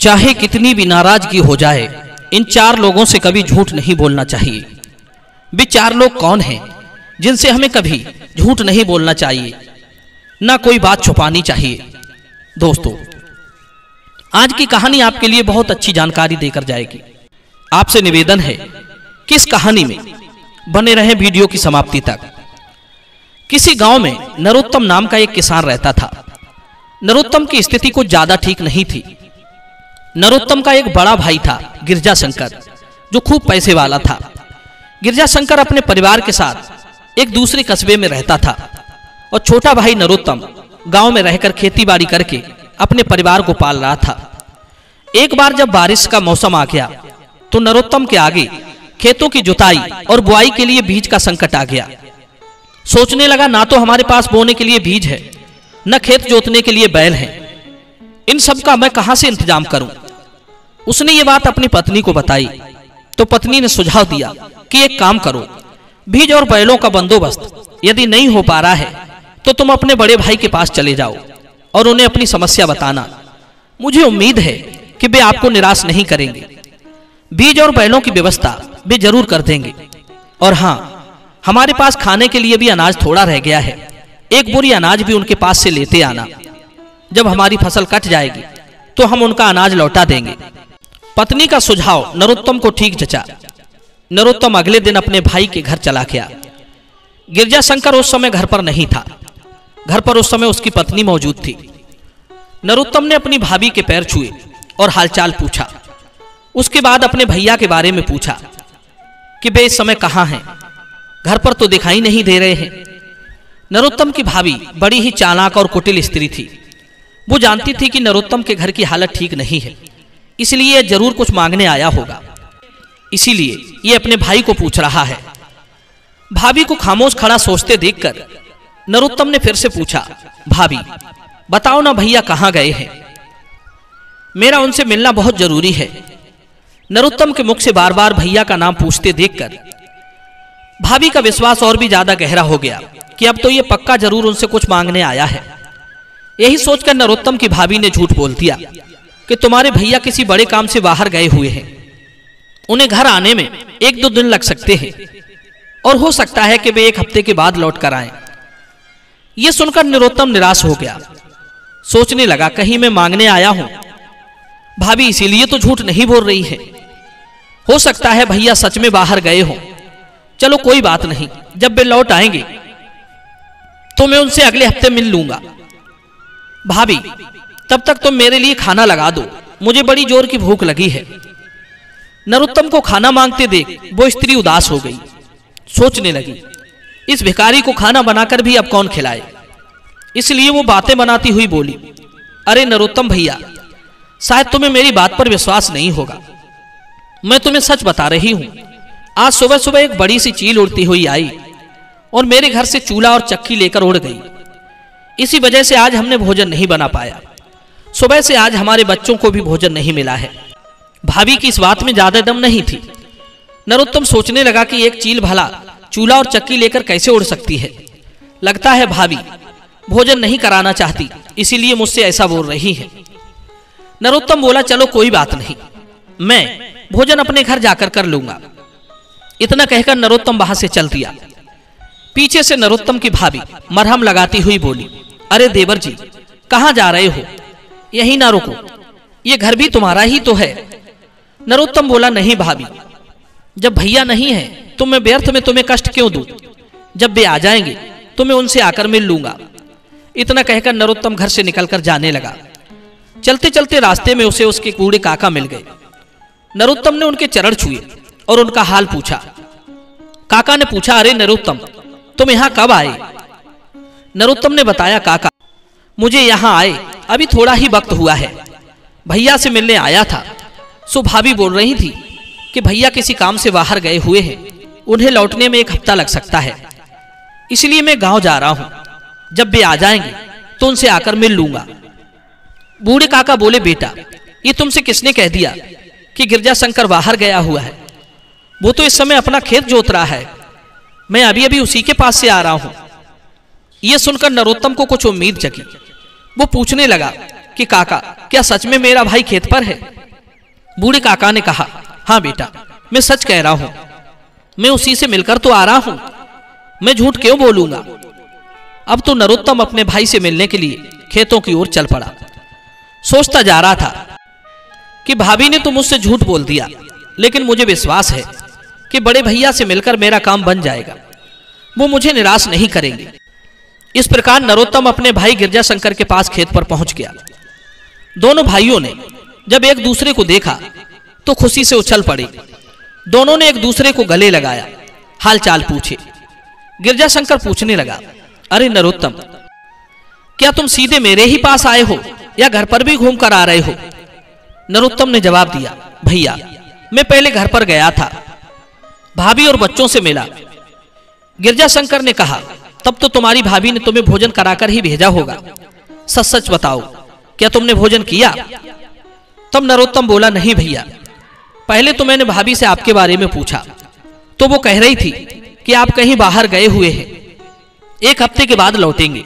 चाहे कितनी भी नाराजगी हो जाए, इन चार लोगों से कभी झूठ नहीं बोलना चाहिए। वे चार लोग कौन हैं जिनसे हमें कभी झूठ नहीं बोलना चाहिए, ना कोई बात छुपानी चाहिए। दोस्तों, आज की कहानी आपके लिए बहुत अच्छी जानकारी देकर जाएगी। आपसे निवेदन है कि इस कहानी में बने रहें वीडियो की समाप्ति तक। किसी गांव में नरोत्तम नाम का एक किसान रहता था। नरोत्तम की स्थिति कुछ ज्यादा ठीक नहीं थी। नरोत्तम का एक बड़ा भाई था गिरजाशंकर, जो खूब पैसे वाला था। गिरजाशंकर अपने परिवार के साथ एक दूसरे कस्बे में रहता था और छोटा भाई नरोत्तम गांव में रहकर खेती बाड़ी करके अपने परिवार को पाल रहा था। एक बार जब बारिश का मौसम आ गया तो नरोत्तम के आगे खेतों की जुताई और बुआई के लिए बीज का संकट आ गया। सोचने लगा, ना तो हमारे पास बोने के लिए बीज है, न खेत जोतने के लिए बैल है, इन सब का मैं कहां से इंतजाम करूं। उसने ये बात अपनी पत्नी को बताई तो पत्नी ने सुझाव दिया कि एक काम करो, बीज और बैलों का बंदोबस्त यदि नहीं हो पा रहा है तो तुम अपने बड़े भाई के पास चले जाओ और उन्हें अपनी समस्या बताना। मुझे उम्मीद है कि वे आपको निराश नहीं करेंगे। बीज और बैलों की व्यवस्था वे जरूर कर देंगे। और हाँ, हमारे पास खाने के लिए भी अनाज थोड़ा रह गया है, एक बोरी अनाज भी उनके पास से लेते आना। जब हमारी फसल कट जाएगी तो हम उनका अनाज लौटा देंगे। पत्नी का सुझाव नरोत्तम को ठीक जचा। नरोत्तम अगले दिन अपने भाई के घर चला गया। गिरजाशंकर उस समय घर पर नहीं था। घर पर उस समय उसकी पत्नी मौजूद थी। नरोत्तम ने अपनी भाभी के पैर छुए और हालचाल पूछा। उसके बाद अपने भैया के बारे में पूछा कि वे इस समय कहाँ हैं, घर पर तो दिखाई नहीं दे रहे हैं। नरोत्तम की भाभी बड़ी ही चालाक और कुटिल स्त्री थी। वो जानती थी कि नरोत्तम के घर की हालत ठीक नहीं है, इसलिए जरूर कुछ मांगने आया होगा। इसीलिए ये अपने भाई को पूछ रहा है। भाभी को खामोश खड़ा सोचते देखकर नरोत्तम ने फिर से पूछा, भाभी बताओ ना, भैया कहाँ गए हैं? मेरा उनसे मिलना बहुत जरूरी है। नरोत्तम के मुख से बार बार भैया का नाम पूछते देखकर भाभी का विश्वास और भी ज्यादा गहरा हो गया कि अब तो ये पक्का जरूर उनसे कुछ मांगने आया है। यही सोचकर नरोत्तम की भाभी ने झूठ बोल दिया कि तुम्हारे भैया किसी बड़े काम से बाहर गए हुए हैं, उन्हें घर आने में 1-2 दिन लग सकते हैं और हो सकता है कि वे 1 हफ्ते के बाद लौट कर आए। यह सुनकर नरोत्तम निराश हो गया। सोचने लगा, कहीं मैं मांगने आया हूं, भाभी इसीलिए तो झूठ नहीं बोल रही है। हो सकता है भैया सच में बाहर गए हो। चलो कोई बात नहीं, जब वे लौट आएंगे तो मैं उनसे अगले हफ्ते मिल लूंगा। भाभी तब तक तुम मेरे लिए खाना लगा दो, मुझे बड़ी जोर की भूख लगी है। नरोत्तम को खाना मांगते देख वो स्त्री उदास हो गई। सोचने लगी, इस भिखारी को खाना बनाकर भी अब कौन खिलाए। इसलिए वो बातें बनाती हुई बोली, अरे नरोत्तम भैया, शायद तुम्हें मेरी बात पर विश्वास नहीं होगा, मैं तुम्हें सच बता रही हूं। आज सुबह सुबह एक बड़ी सी चील उड़ती हुई आई और मेरे घर से चूल्हा और चक्की लेकर उड़ गई। इसी वजह से आज हमने भोजन नहीं बना पाया। सुबह से आज हमारे बच्चों को भी भोजन नहीं मिला है। भाभी की इस बात में ज्यादा दम नहीं थी। नरोत्तम सोचने लगा कि एक चील भला चूल्हा और चक्की लेकर कैसे उड़ सकती है। लगता है भाभी भोजन नहीं कराना चाहती, इसीलिए मुझसे ऐसा बोल रही है। नरोत्तम बोला, चलो कोई बात नहीं, मैं भोजन अपने घर जाकर कर लूंगा। इतना कहकर नरोत्तम वहां से चल दिया। पीछे से नरोत्तम की भाभी मरहम लगाती हुई बोली, अरे देवर जी, कहां जा रहे हो? यहीं ना रुको, ये घर भी तुम्हारा ही तो है। नरोत्तम बोला, नहीं भाभी, जब भैया नहीं है तो मैं व्यर्थ में तुम्हें कष्ट क्यों दूं? जब वे आ जाएंगे तो मैं उनसे आकर मिल लूंगा। इतना कहकर नरोत्तम घर से निकलकर जाने लगा। चलते चलते रास्ते में उसे उसके बूढ़े काका मिल गए। नरोत्तम ने उनके चरण छुए और उनका हाल पूछा। काका ने पूछा, अरे नरोत्तम, तुम यहां कब आए? नरोत्तम ने बताया, काका मुझे यहां आए अभी थोड़ा ही वक्त हुआ है, भैया से मिलने आया था। सो भाभी बोल रही थी कि भैया किसी काम से बाहर गए हुए हैं, उन्हें लौटने में 1 हफ्ता लग सकता है, इसलिए मैं गांव जा रहा हूं। जब वे आ जाएंगे तो उनसे आकर मिल लूंगा। बूढ़े काका बोले, बेटा ये तुमसे किसने कह दिया कि गिरजाशंकर बाहर गया हुआ है? वो तो इस समय अपना खेत जोत रहा है, मैं अभी अभी उसी के पास से आ रहा हूं। यह सुनकर नरोत्तम को कुछ उम्मीद जगी। वो पूछने लगा कि काका, क्या सच में मेरा भाई खेत पर है? बूढ़े काका ने कहा, हाँ बेटा, मैं सच कह रहा हूं, मैं उसी से मिलकर तो आ रहा हूं, मैं झूठ क्यों बोलूंगा। अब तो नरोत्तम अपने भाई से मिलने के लिए खेतों की ओर चल पड़ा। सोचता जा रहा था कि भाभी ने तो मुझसे झूठ बोल दिया, लेकिन मुझे विश्वास है कि बड़े भैया से मिलकर मेरा काम बन जाएगा, वो मुझे निराश नहीं करेंगे। इस प्रकार नरोत्तम अपने भाई गिरजाशंकर के पास खेत पर पहुंच गया। दोनों भाइयों ने जब एक दूसरे को देखा तो खुशी से उछल पड़े। दोनों ने एक दूसरे को गले लगाया, हालचाल पूछे। गिरजाशंकर पूछने लगा, अरे नरोत्तम, क्या तुम सीधे मेरे ही पास आए हो या घर पर भी घूम कर आ रहे हो? नरोत्तम ने जवाब दिया, भैया, मैं पहले घर पर गया था, भाभी और बच्चों से मिला। गिरजाशंकर ने कहा, तब तो तुम्हारी भाभी ने तुम्हें भोजन कराकर ही भेजा होगा, सच सच बताओ, क्या तुमने भोजन किया? तब नरोत्तम बोला, नहीं भैया, पहले तो मैंने भाभी से आपके बारे में पूछा तो वो कह रही थी कि आप कहीं बाहर गए हुए हैं, 1 हफ्ते के बाद लौटेंगे।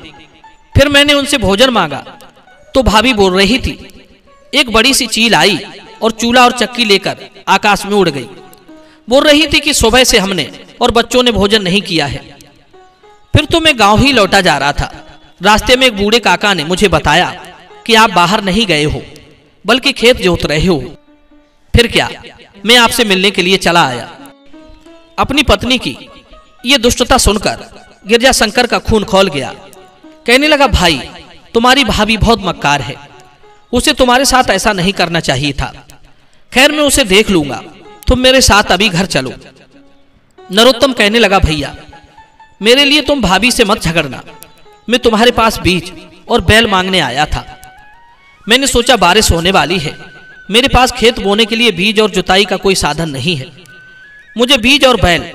फिर मैंने उनसे भोजन मांगा तो भाभी बोल रही थी, एक बड़ी सी चील आई और चूल्हा और चक्की लेकर आकाश में उड़ गई। बोल रही थी कि सुबह से हमने और बच्चों ने भोजन नहीं किया है। फिर तो मैं गांव ही लौटा जा रहा था, रास्ते में एक बूढ़े काका ने मुझे बताया कि आप बाहर नहीं गए हो बल्कि खेत जोत रहे हो। फिर क्या, मैं आपसे मिलने के लिए चला आया। अपनी पत्नी की ये दुष्टता सुनकर गिरजाशंकर का खून खौल गया। कहने लगा, भाई, तुम्हारी भाभी बहुत मक्कार है, उसे तुम्हारे साथ ऐसा नहीं करना चाहिए था। खैर, मैं उसे देख लूंगा, तुम मेरे साथ अभी घर चलो। नरोत्तम कहने लगा, भैया, मेरे लिए तुम भाभी से मत झगड़ना, मैं तुम्हारे पास बीज और बैल मांगने आया था। मैंने सोचा बारिश होने वाली है, मेरे पास खेत बोने के लिए बीज और जुताई का कोई साधन नहीं है, मुझे बीज और बैल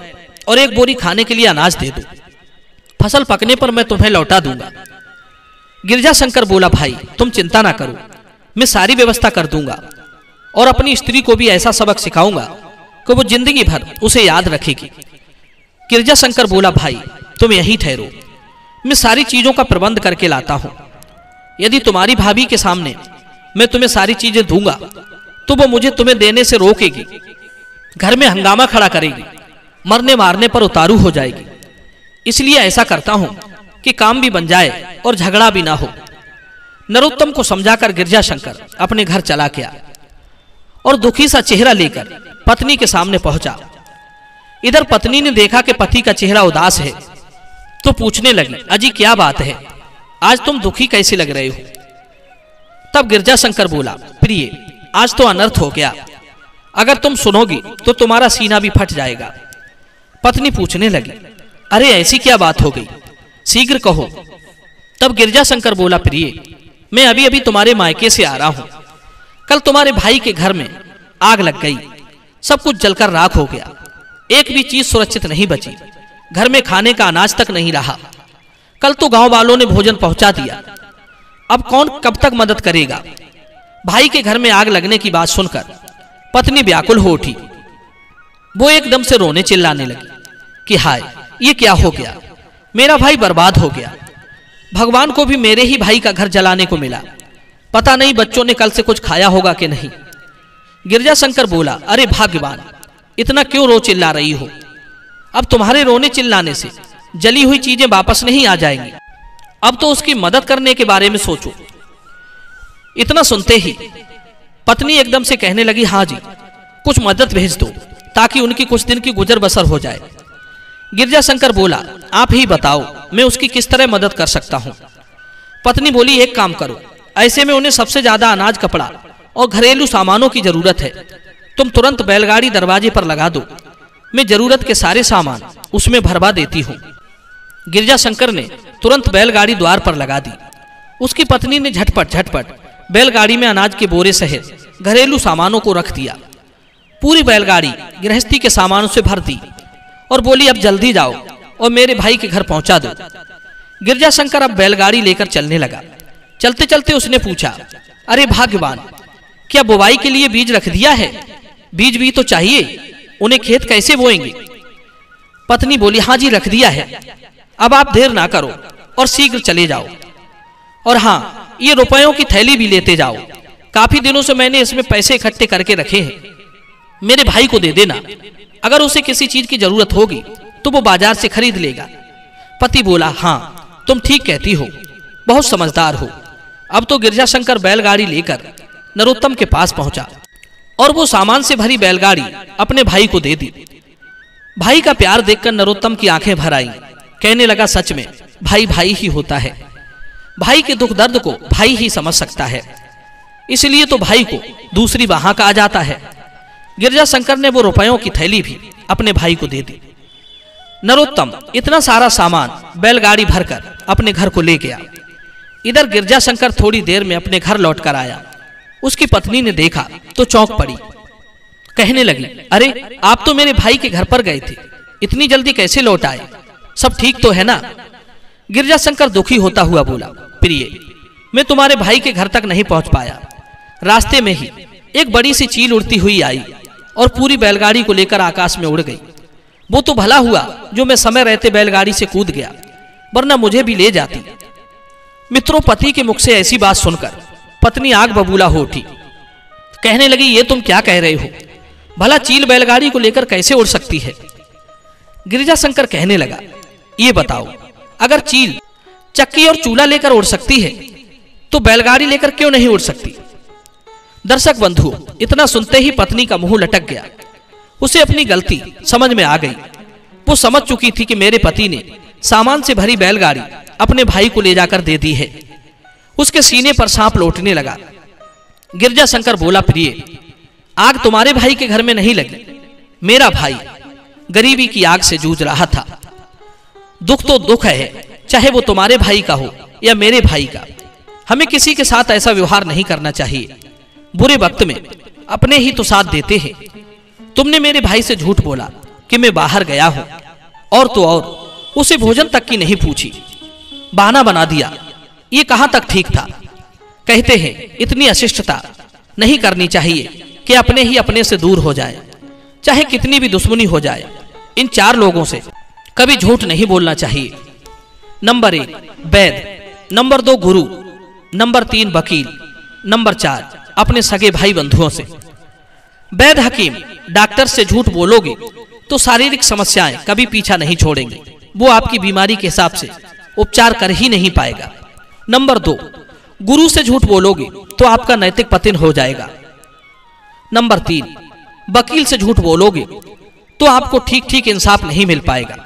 और 1 बोरी खाने के लिए अनाज दे दो, फसल पकने पर मैं तुम्हें लौटा दूंगा। गिरजाशंकर बोला, भाई, तुम चिंता ना करो, मैं सारी व्यवस्था कर दूंगा और अपनी स्त्री को भी ऐसा सबक सिखाऊंगा कि वो जिंदगी भर उसे याद रखेगी। गिरजाशंकर बोला, भाई, तुम यहीं ठहरो, मैं सारी चीजों का प्रबंध करके लाता हूं। यदि तुम्हारी भाभी के सामने मैं तुम्हें सारी चीजें दूंगा तो वो मुझे तुम्हें देने से रोकेगी, घर में हंगामा खड़ा करेगी, मरने मारने पर उतारू हो जाएगी। इसलिए ऐसा करता हूं कि काम भी बन जाए और झगड़ा भी ना हो। नरोत्तम को समझाकर गिरजाशंकर अपने घर चला गया और दुखी सा चेहरा लेकर पत्नी के सामने पहुंचा। इधर पत्नी ने देखा कि पति का चेहरा उदास है तो पूछने लगी, अजी क्या बात है, आज तुम दुखी कैसे लग रहे हो? तब गिरजाशंकर बोला, प्रिय, आज तो अनर्थ हो गया, अगर तुम सुनोगी तो तुम्हारा सीना भी फट जाएगा। पत्नी पूछने लगी, अरे ऐसी क्या बात हो गई, शीघ्र कहो। तब गिरजाशंकर बोला, प्रिय, मैं अभी अभी तुम्हारे मायके से आ रहा हूं, कल तुम्हारे भाई के घर में आग लग गई, सब कुछ जलकर राख हो गया, एक भी चीज सुरक्षित नहीं बची, घर में खाने का अनाज तक नहीं रहा। कल तो गांव वालों ने भोजन पहुंचा दिया, अब कौन कब तक मदद करेगा? भाई के घर में आग लगने की बात सुनकर पत्नी व्याकुल हो उठी। वो एकदम से रोने चिल्लाने लगी कि हाय, ये क्या हो गया, मेरा भाई बर्बाद हो गया, भगवान को भी मेरे ही भाई का घर जलाने को मिला, पता नहीं बच्चों ने कल से कुछ खाया होगा कि नहीं। गिरजाशंकर बोला, अरे भाग्यवान, इतना क्यों रो चिल्ला रही हो? अब तुम्हारे रोने चिल्लाने से जली हुई चीजें वापस नहीं आ जाएंगी, अब तो उसकी मदद करने के बारे में सोचो। इतना सुनते ही पत्नी एकदम से कहने लगी, हाँ जी, कुछ मदद भेज दो ताकि उनकी कुछ दिन की गुजर बसर हो जाए। गिरजाशंकर बोला, आप ही बताओ, मैं उसकी किस तरह मदद कर सकता हूं? पत्नी बोली, एक काम करो, ऐसे में उन्हें सबसे ज्यादा अनाज, कपड़ा और घरेलू सामानों की जरूरत है, तुम तुरंत बैलगाड़ी दरवाजे पर लगा दो, मैं जरूरत के सारे सामान उसमें भरवा देती हूं। गिरजाशंकर ने तुरंत बैलगाड़ी द्वार पर लगा दी। उसकी पत्नी ने झटपट बैलगाड़ी में अनाज के बोरे सहित घरेलू सामानों को रख दिया। पूरी बैलगाड़ी गृहस्थी के सामानों से भर दी और बोली, अब जल्दी जाओ और मेरे भाई के घर पहुंचा दो। गिरजाशंकर अब बैलगाड़ी लेकर चलने लगा। चलते चलते उसने पूछा, अरे भाग्यवान, क्या बुवाई के लिए बीज रख दिया है? बीज भी तो चाहिए, उन्हें खेत कैसे बोएंगे? पत्नी बोली, हाँ जी, रख दिया है, अब आप देर ना करो और शीघ्र चले जाओ। और हाँ, ये रुपयों की थैली भी लेते जाओ। काफी दिनों से मैंने इसमें पैसे इकट्ठे करके रखे हैं, मेरे भाई को दे देना। अगर उसे किसी चीज की जरूरत होगी तो वो बाजार से खरीद लेगा। पति बोला, हाँ तुम ठीक कहती हो, बहुत समझदार हो। अब तो गिरजाशंकर बैलगाड़ी लेकर नरोत्तम के पास पहुंचा और वो सामान से भरी बैलगाड़ी अपने भाई को दे दी। भाई का प्यार देखकर नरोत्तम की आंखें भर आईं। कहने लगा, सच में भाई भाई ही होता है। भाई के दुख दर्द को भाई ही समझ सकता है, इसलिए तो भाई को दूसरी वहां का आ जाता है। गिरजाशंकर ने वो रुपयों की थैली भी अपने भाई को दे दी। नरोत्तम इतना सारा सामान बैलगाड़ी भरकर अपने घर को ले गया। इधर गिरजाशंकर थोड़ी देर में अपने घर लौट कर आया। उसकी पत्नी ने देखा तो चौंक पड़ी। कहने लगी, अरे आप तो मेरे भाई के घर पर गए थे, इतनी जल्दी कैसे लौट आए? सब ठीक तो है ना? गिरजाशंकर दुखी होता हुआ बोला, प्रिय, मैं तुम्हारे भाई के घर तक नहीं पहुंच पाया। रास्ते में ही एक बड़ी सी चील उड़ती हुई आई और पूरी बैलगाड़ी को लेकर आकाश में उड़ गई। वो तो भला हुआ जो मैं समय रहते बैलगाड़ी से कूद गया, वरना मुझे भी ले जाती। मित्रों, पति के मुख से ऐसी बात सुनकर पत्नी आग बबूला हो उठी। कहने लगी, ये तुम क्या कह रहे हो? भला चील बैलगाड़ी को लेकर कैसे उड़ सकती है? गिरजाशंकर कहने लगा, ये बताओ, अगर चील चक्की और चूल्हा लेकर उड़ सकती है तो बैलगाड़ी लेकर क्यों नहीं उड़ सकती? दर्शक बंधुओं, इतना सुनते ही पत्नी का मुंह लटक गया। उसे अपनी गलती समझ में आ गई। वो समझ चुकी थी कि मेरे पति ने सामान से भरी बैलगाड़ी अपने भाई को ले जाकर दे दी है। उसके सीने पर सांप लौटने लगा। गिरजाशंकर बोला, प्रिय, आग तुम्हारे भाई के घर में नहीं लगी। मेरा भाई गरीबी की आग से जूझ रहा था। दुख तो दुख है, चाहे वो तुम्हारे भाई का हो या मेरे भाई का। हमें किसी के साथ ऐसा व्यवहार नहीं करना चाहिए। बुरे वक्त में अपने ही तो साथ देते हैं। तुमने मेरे भाई से झूठ बोला कि मैं बाहर गया हूं, और तो और उसे भोजन तक की नहीं पूछी, बहाना बना दिया। ये कहां तक ठीक था? कहते हैं इतनी अशिष्टता नहीं करनी चाहिए कि अपने ही अपने से दूर हो जाए, चाहे कितनी भी दुश्मनी हो जाए। इन 4 लोगों से कभी झूठ नहीं बोलना चाहिए। नंबर 1 वैद्य, नंबर 2 गुरु, नंबर 3 वकील, नंबर 4 अपने सगे भाई बंधुओं से। वैद्य हकीम डॉक्टर से झूठ बोलोगे तो शारीरिक समस्याएं कभी पीछा नहीं छोड़ेंगी। वो आपकी बीमारी के हिसाब से उपचार कर ही नहीं पाएगा। नंबर 2 गुरु से झूठ बोलोगे तो आपका नैतिक पतन हो जाएगा। नंबर 3 वकील से झूठ बोलोगे तो आपको ठीक ठीक इंसाफ नहीं मिल पाएगा।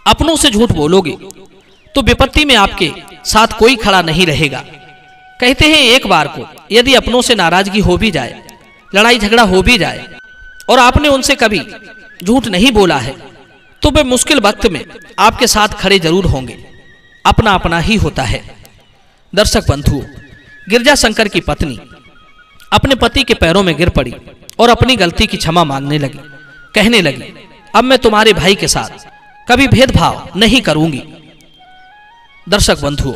अपनों से झूठ बोलोगे तो विपत्ति में आपके साथ कोई खड़ा नहीं रहेगा। कहते हैं एक बार को यदि अपनों से नाराजगी हो भी जाए, लड़ाई झगड़ा हो भी जाए, और आपने उनसे कभी झूठ नहीं बोला है, तो वे मुश्किल वक्त में आपके साथ खड़े जरूर होंगे। अपना अपना ही होता है। दर्शक बंधुओं, गिरजाशंकर की पत्नी अपने पति के पैरों में गिर पड़ी और अपनी गलती की क्षमा मांगने लगी। कहने लगी, अब मैं तुम्हारे भाई के साथ कभी भेदभाव नहीं करूंगी। दर्शक बंधुओं,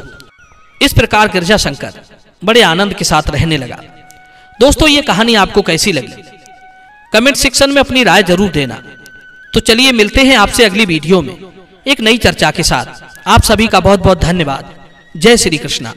इस प्रकार गिरजाशंकर बड़े आनंद के साथ रहने लगा। दोस्तों, ये कहानी आपको कैसी लगी? कमेंट सेक्शन में अपनी राय जरूर देना। तो चलिए मिलते हैं आपसे अगली वीडियो में एक नई चर्चा के साथ। आप सभी का बहुत बहुत धन्यवाद। जय श्री कृष्णा।